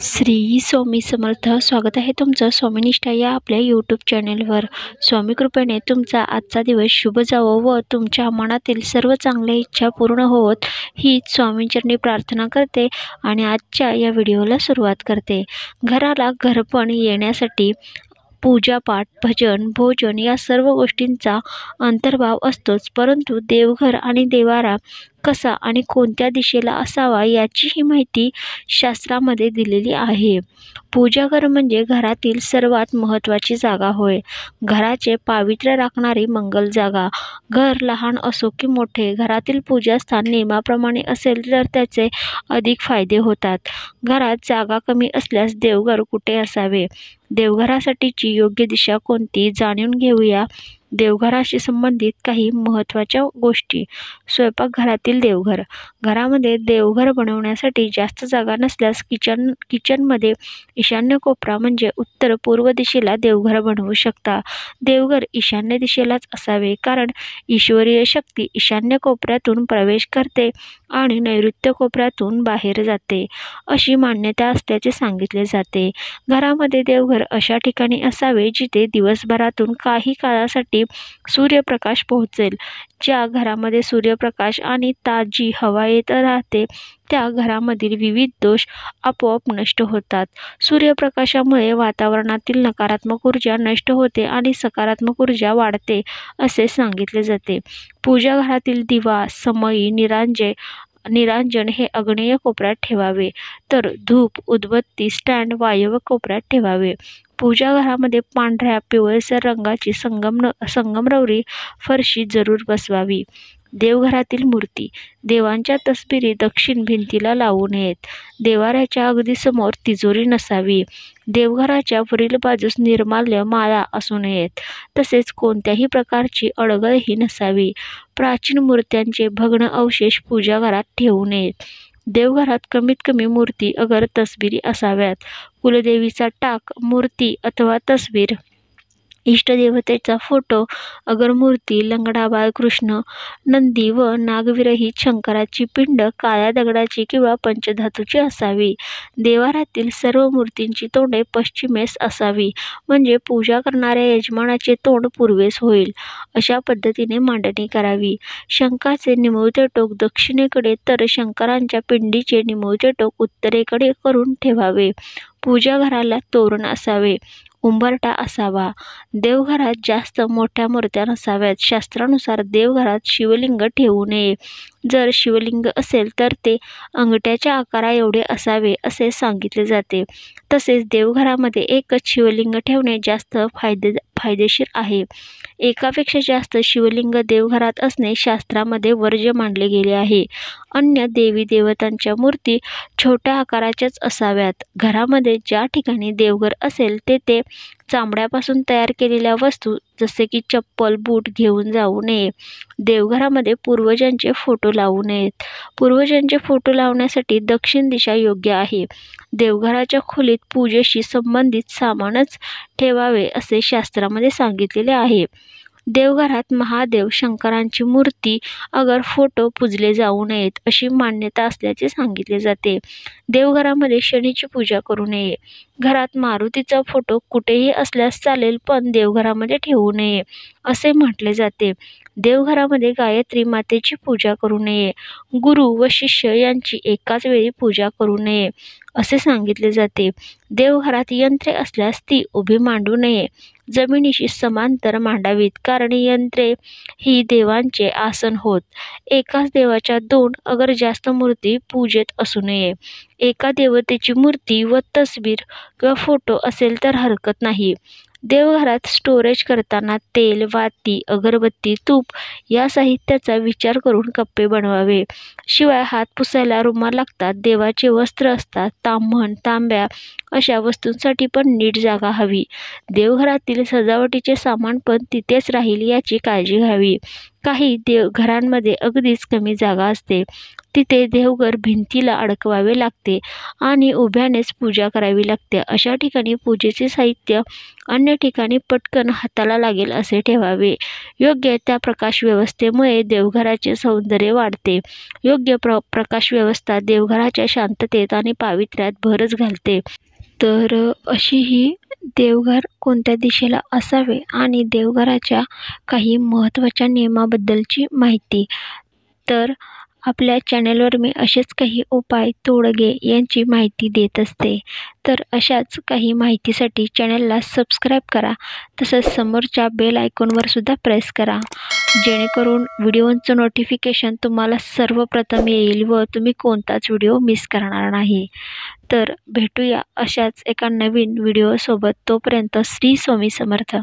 श्री स्वामी समर्थ. स्वागत आहे तुमचं स्वामीनिष्ठा या आपल्या यूट्यूब चॅनेलवर. स्वामी कृपेने तुमचा आजचा दिवस शुभ जावो व तुमच्या मनातील सर्व चांगल्या इच्छा पूर्ण होवोत हीच स्वामींचरणी प्रार्थना करते आणि आजच्या या व्हिडिओला सुरुवात करते. घराला घरपण येण्यासाठी पूजापाठ, भजन, भोजन या सर्व गोष्टींचा अंतर्भाव असतोच, परंतु देवघर आणि देवारा कसा आणि कोणत्या दिशेला असावा याचीही माहिती शास्त्रामध्ये दिलेली आहे. पूजाघर म्हणजे घरातील सर्वात महत्त्वाची जागा होय. घराचे पावित्र्य राखणारी मंगल जागा. घर लहान असो की मोठे, घरातील पूजास्थान नियमाप्रमाणे असेल तर त्याचे अधिक फायदे होतात. घरात जागा कमी असल्यास देवघर कुठे असावे, देवघरासाठीची योग्य दिशा कोणती जाणून घेऊया. देवघराशी संबंधित काही महत्त्वाच्या गोष्टी. स्वयंपाकघरातील देवघर. घरामध्ये देवघर बनवण्यासाठी जास्त जागा नसल्यास किचनमध्ये ईशान्य कोपरा म्हणजे उत्तर पूर्व दिशेला देवघर बनवू शकता. देवघर ईशान्य दिशेलाच असावे, कारण ईश्वरीय शक्ती ईशान्य कोपऱ्यातून प्रवेश करते आणि नैऋत्य कोपऱ्यातून बाहेर जाते अशी मान्यता असल्याचे सांगितले जाते. घरामध्ये देवघर अशा ठिकाणी असावे जिथे दिवसभरातून काही काळासाठी सूर्यप्रकाश पोहोचेल. ज्या घरामध्ये सूर्यप्रकाश आणि ताजी हवा येत राहते त्या घरामधील विविध दोष आपोआप नष्ट होतात. सूर्यप्रकाशामुळे वातावरणातील नकारात्मक ऊर्जा नष्ट होते आणि सकारात्मक ऊर्जा वाढते असे सांगितले जाते. पूजाघरातील दिवा, समई, निरांजन हे आग्नेय कोपऱ्यात ठेवावे, तर धूप, उदबत्ती स्टँड वायव्य कोपऱ्यात ठेवावे. पूजाघरामध्ये पांढऱ्या पिवळसर रंगाची संगमरवरी फरशी जरूर बसवावी. देवघरातील मूर्ती. देवांच्या तसबिरी दक्षिण भिंतीला लावू नयेत. देवाऱ्याच्या अगदी समोर तिजोरी नसावी. देवघराच्या वरील बाजूस निर्माल्य, माळा असू नयेत. तसेच कोणत्याही प्रकारची अडगळही नसावी. प्राचीन मूर्त्यांचे भग्न अवशेष पूजाघरात ठेवू नयेत. देवघरात कमीत कमी मूर्ती अगर तसबिरी असाव्यात. कुलदेवीचा टाक, मूर्ती अथवा तसबीर, इष्टदेवतेचा फोटो अगर मूर्ती, लंगडा बाळकृष्ण, नंदी व नागविरहित शंकराची पिंड काळ्या दगडाची किंवा पंचधातूची असावी. देवारातील सर्व मूर्तींची तोंडे पश्चिमेस असावी, म्हणजे पूजा करणाऱ्या यजमानाचे तोंड पूर्वेस होईल अशा पद्धतीने मांडणी करावी. शंखाचे निमुळते टोक दक्षिणेकडे तर शंकरांच्या पिंडीचे निमुळते टोक उत्तरेकडे करून ठेवावे. पूजाघराला तोरण असावे. उंबरठा असावा. देवघरात जास्त मोठ्या मूर्त्या नसाव्यात. शास्त्रानुसार देवघरात शिवलिंग ठेवू नये. जर शिवलिंग असेल तर ते अंगठ्याच्या आकारा एवढे असावे असे सांगितले जाते. तसेच देवघरामध्ये एकच शिवलिंग ठेवणे जास्त फायदेशीर आहे. एकापेक्षा जास्त शिवलिंग देवघरात असणे शास्त्रामध्ये वर्ज्य मानले गेले आहे. अन्य देवी देवतांच्या मूर्ती छोट्या आकाराच्याच असाव्यात. घरामध्ये ज्या ठिकाणी देवघर असेल तेथे चामड्यापासून तयार केलेल्या वस्तू जसे की चप्पल, बूट घेऊन जाऊ नये. देवघरामध्ये पूर्वजांचे फोटो लावू नयेत. पूर्वजांचे फोटो लावण्यासाठी दक्षिण दिशा योग्य आहे. देवघराच्या खोलीत पूजेशी संबंधित सामानच ठेवावे असे शास्त्रामध्ये सांगितलेले आहे. देवघरात महादेव, शंकरांची मूर्ती अगर फोटो पूजले जाऊ नयेत अशी मान्यता असल्याचे सांगितले जाते. देवघरामध्ये शनीची पूजा करू नये. घरात मारुतीचा फोटो कुठेही असल्यास चालेल, पण देवघरामध्ये ठेवू नये असे म्हटले जाते. देवघरामध्ये गायत्री मातेची पूजा करू नये. गुरु व शिष्य यांची एकाच वेळी पूजा करू नये असे सांगितले जाते. देवघरात यंत्रे असल्यास ती उभी मांडू नये. जमिनीशी समांतर मांडावीत, कारण यंत्रे ही देवांचे आसन होत. एकाच देवाच्या 2 अगर जास्त मूर्ती पूजेत असू नये. एका देवतेची मूर्ती व तसबीर किंवा फोटो असेल तर हरकत नाही. देवघरात स्टोरेज करताना तेल, वाती, अगरबत्ती, तूप या साहित्याचा विचार करून कप्पे बनवावे. शिवाय हात पुसायला रुमाल लागतात. देवाचे वस्त्र असतात. ताम्हण, तांब्या अशा वस्तूंसाठी पण नीट जागा हवी. देवघरातील सजावटीचे सामान पण तिथेच राहील याची काळजी घ्यावी. काही घरांमध्ये अगदीच कमी जागा असते. तिथे देवघर भिंतीला अडकवावे लागते आणि उभ्यानेच पूजा करावी लागते. अशा ठिकाणी पूजेचे साहित्य अन्य ठिकाणी पटकन हाताला लागेल असे ठेवावे. योग्य त्या प्रकाश व्यवस्थेमुळे देवघराचे सौंदर्य वाढते. योग्य प्रकाश व्यवस्था देवघराच्या शांततेत आणि पावित्र्यात भरच घालते. तर अशी ही देवघर कोणत्या दिशेला असावे आणि देवघराच्या काही महत्त्वाच्या नियमाबद्दलची माहिती. तर आपल्या चॅनलवर मी असेच काही उपाय, तोडगे यांची माहिती देत असते. तर अशाच काही माहितीसाठी चॅनलला सबस्क्राईब करा. तसंच समोरच्या बेल आयकॉनवर सुद्धा प्रेस करा, जेणेकरून व्हिडिओचं नोटिफिकेशन तुम्हाला सर्वप्रथम येईल व तुम्ही कोणताच व्हिडिओ मिस करणार नाही. तर भेटूया अशाच एका नवीन व्हिडिओसोबत. तोपर्यंत श्री स्वामी समर्थ.